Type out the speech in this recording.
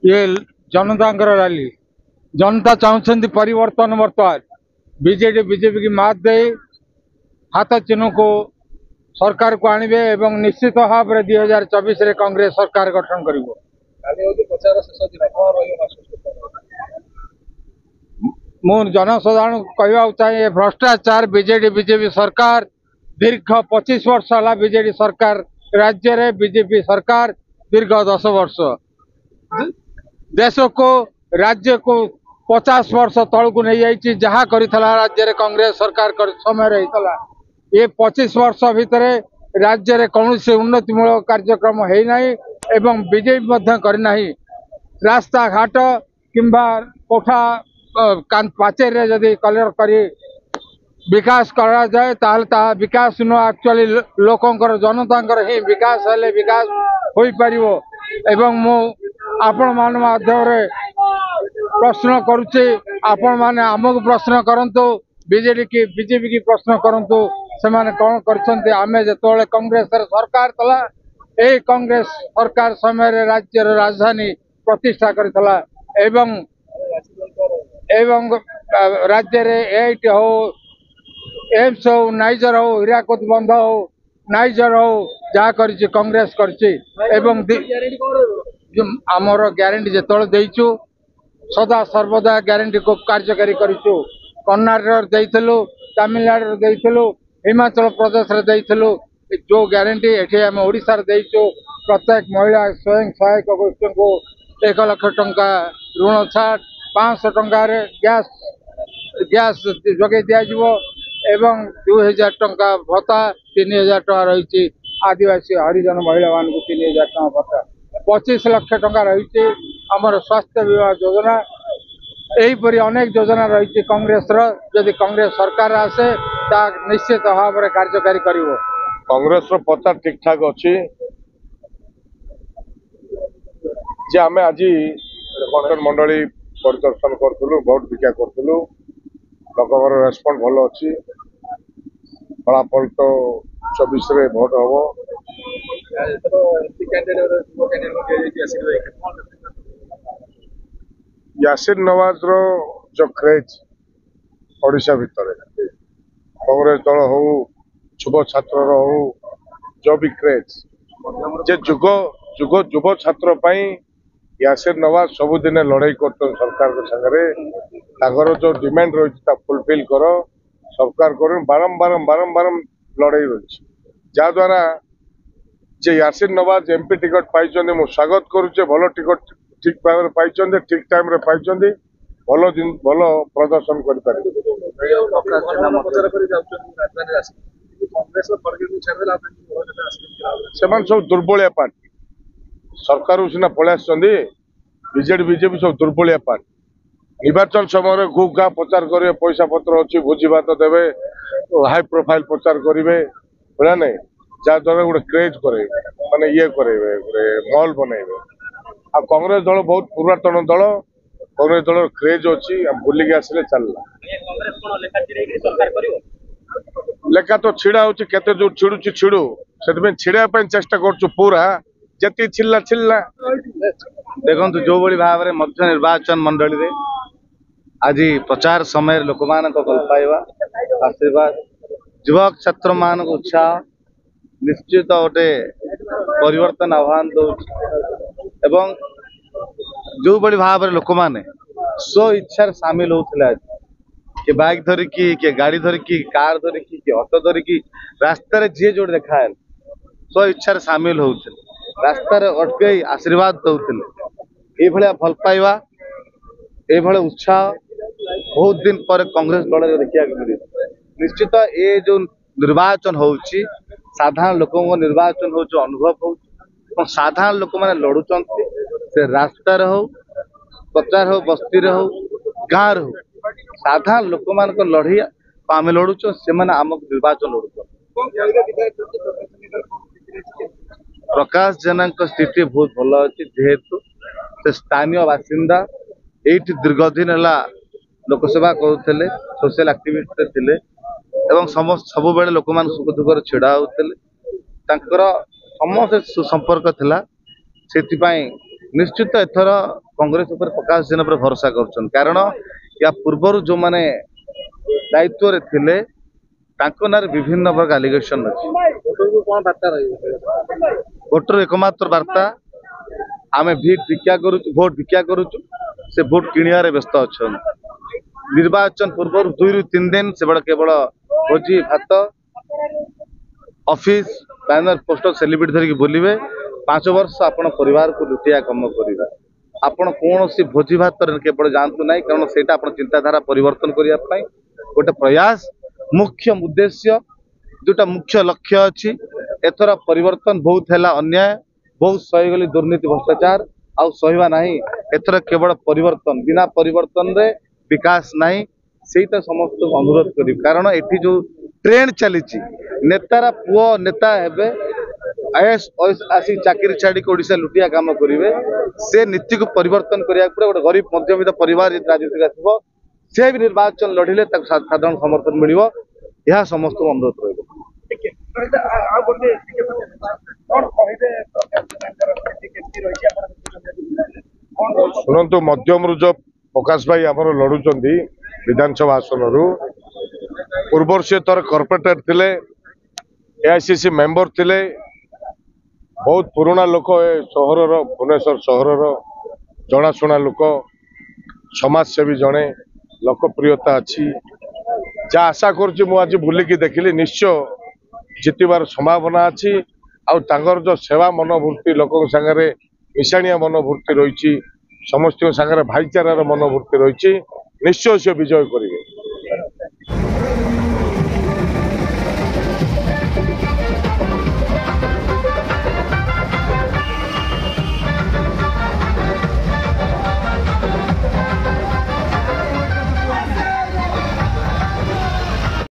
ये जनता रैली जनता चाहते परिवर्तन बर्तमान बीजेडी बीजेपी की मात दे हाथ चिन्ह को सरकार को आणवे एवं निश्चित भाव में 2024 रे कांग्रेस सरकार गठन करिवो। मु जनसाधारण कहवा चाहिए भ्रष्टाचार बीजेडी बीजेपी सरकार दीर्घ 25 वर्ष है बीजेडी सरकार राज्य रे बीजेपी सरकार दीर्घ 10 वर्ष देश को राज्य को 50 वर्ष तल को नहीं जाइए जहाँ करिथला राज्य रे कांग्रेस सरकार समय रही ये 25 वर्ष भितर राज्य रे कौन से उन्नतिमूलक कार्यक्रम है नहीं एवं बीजेपी मध्य करना रास्ता घाट किंबा कोठा पाचेरी जदि कलर करी विकास करा जाए ताहले विकास न एक्चुअली लोकंकर जनतांकर ही विकास हेले विकास होई परिवो। एवं मु आपण मान माध्यम रे प्रश्न करुचे आपण माने आमको प्रश्न करंतु बीजेपी की प्रश्न करंतु से माने कौन करछन्ते आमे जेतोले कांग्रेस सरकार तला ए कांग्रेस सरकार समय रे राज्य राजधानी प्रतिष्ठा करथला एवं एवं राज्य रे एट हो एम्स हो नाइजर हो हीराकुद बंध हो नाइजर हो जहाँ कर कांग्रेस करछि एवं आमर ग्यारंटी जेतोले देइछु सदा सर्वदा ग्यारंटी को कार्यकारी करिछु। कर्नाटक देइथलु तमिलनाडु देइथलु हिमाचल प्रदेश रे देइथलु जो ग्यारंटी एठी हम ओडिसा रे देइछु प्रत्येक महिला स्वयं सहायक गोष्ठी को 1 लाख टंका ऋण छाड़ 500 टंका गैस जोगे दिज्व एवं 2000 टंका भत्ता 3000 टंका रही आदिवासी हरिजन महिला मान 3000 टंका भत्ता 25 लाख टंका रही आमर स्वास्थ्य विभाग योजना यहीपरी अनेक योजना रही कांग्रेस जदि कांग्रेस सरकार आसे ता निश्चित भाव में कार्यकारी करिवो। कांग्रेस पता ठीक ठाक अच्छी जे आमे आज निर्वाचन मंडली परिदर्शन करूँ भोट भिक्षा करूँ लोक रेस्पॉन्ड भल अच्छी फलाफल तो 24 रे भोट हम यासिर नवाज रो जो क्रेज ओडिशा भितर कांग्रेस दल हो युव छात्र हो जो भी क्रेज जे जुग जुग युव छात्र यासिर नवाज सबुदिन लड़ाई कर सरकार के सागर जो डिमांड रही फुलफिल कर सरकार कर बारंबार बारंबार लड़ाई रही जहाद्वारा जे यासिर नवाज एमपी टिकट पाई स्वागत करुचे भल टिकट ठीक भाव पाई ठीक टाइम रे पाई भल भल प्रदर्शन कर सब दुर्बलिया पार्टी सरकार सीना पलि बीजेडी बीजेपी सब दुर्बलिया पार्टी निर्वाचन समय घू घा प्रचार करेंगे पैसा पत्र अच्छी भोजी भात देवे हाई प्रोफाइल प्रचार करेंगे बुरा नहीं जहाद्वारा गोटे क्रेज करे माने ये करेंगे गोटे मॉल बनइबे आ कांग्रेस दल बहुत पुरातन दल कांग्रेस दल क्रेज अच्छी बुलिक आसिले चलला लेखा तो छिड़ा होते जो छिड़ू छिड़ू से छिड़ा चेष्टा कर पूरा जति छिल्ला छिल्ला देखो जो भाई भाव में मध्य निर्वाचन मंडली रे आज प्रचार समय लोक मान भल पाइबा आशीर्वाद युवक छात्र मान उत्साह निश्चित गोटे परिवर्तन आह्वान दौर जो भाई भाव में लोक मैंने स्व इच्छा सामिल होते किए बाइक धरिकी किए गाड़ी धरिकी कार धरिकी किए ऑटो धरिकी रास्तार जी जो देखा स्व इच्छा सामिल होते रास्तार अटकई आशीर्वाद दौले ये भल पाइबा ये उत्साह बहुत दिन पर कांग्रेस दल देखा मिले निश्चित ये जो निर्वाचन होची साधारण लोक निर्वाचन हो अनुभव हो साधारण लोक मैंने लड़ुं से रास्तार हो प्रचार हो बस्ती हो गाँव हो साधारण लोक मान लड़ई आम लड़ुच से आम निर्वाचन लड़ुच प्रकाश जेना स्थिति बहुत भल अच्छी जेहेतु से स्थानीय बासिंदा ये दीर्घ दिन है लोकसेवा करुले सोशल एक्टिविस्ट थे सब बेले लोक मान सुख दुख छिड़ा होते समस्त सुसंपर्क थिला से निश्चित एथर कांग्रेस उपर प्रकाश जेन पर भरोसा कर कारण या पूर्वर जो माने दायित्व रे थिले तांको नार विभिन्न प्रकार एलिगेशन अछि वोटर एकमात्र वार्ता आमे भोट भिक्षा करू से भोट किणियारे व्यस्त अच्छा निर्वाचन पूर्व 2 ରୁ 3 दिन से बड़ा केवल भोजी भात ऑफिस बैनर पोस्टर सेलिब्रिटी धरिकी बोलिए 5 वर्ष आपण परिवार को लुटिया कम करिबा आपण कौन सी भोजी भात केवल जानतु ना कारण से चिंताधारा परिवर्तन करने गोटे प्रयास मुख्य उद्देश्य जोटा मुख्य लक्ष्य अच्छी एथर परिवर्तन बहुत है अन्याय बहुत सहीगली दुर्नीति भ्रष्टाचार आउ सहवा नहीं एथर केवल परिवर्तन बिना परिवर्तन रे विकास नहीं से समस्त अनुरोध करी कारण एठी जो ट्रेंड चली नेतारा पुओ नेता हेबे आईएएस आसी चाकरी छाड़ी ओडिशा लुटिया काम करेंगे से नीति को परिवर्तन करिया पड़े गोटे गरीब मध्यवित्त परिवार राजनीति आसो से भी निर्वाचन लड़िले साधारण समर्थन मिलिबो यह समस्त अनुरोध रहिबो शुणु मध्यम जो प्रकाश भाई आमर लड़ुंट विधानसभा आसन पूर्व से तर कॉर्पोरेटर थिले एआईसीसी मेंबर थिले बहुत पुराना लोक सहर भुवनेश्वर सहर जनाशुना लोक समाजसेवी जड़े लोकप्रियता अच्छी जहाँ आशा कर बुलिकी देखिली निश्चय जितबार संभावना अच्छी आउर जो सेवा मनोवृत्ति लोक सागर मिशाणिया मनोवृत्ति रही समस्त सागर भाईचारार मनोवृत्ति रही निश्चय से विजय करेंगे।